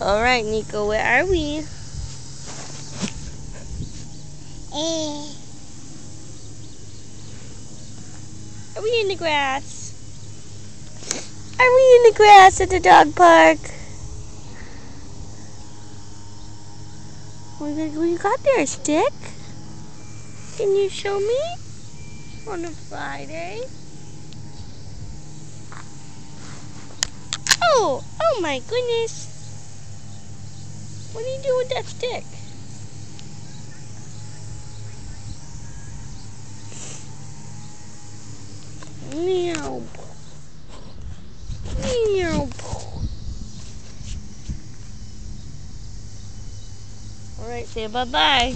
Alright, Nico, where are we? Are we in the grass? Are we in the grass at the dog park? What you got there, a stick? Can you show me? On a Friday? Oh my goodness. What do you do with that stick? Meow. Meow. Alright, say bye-bye.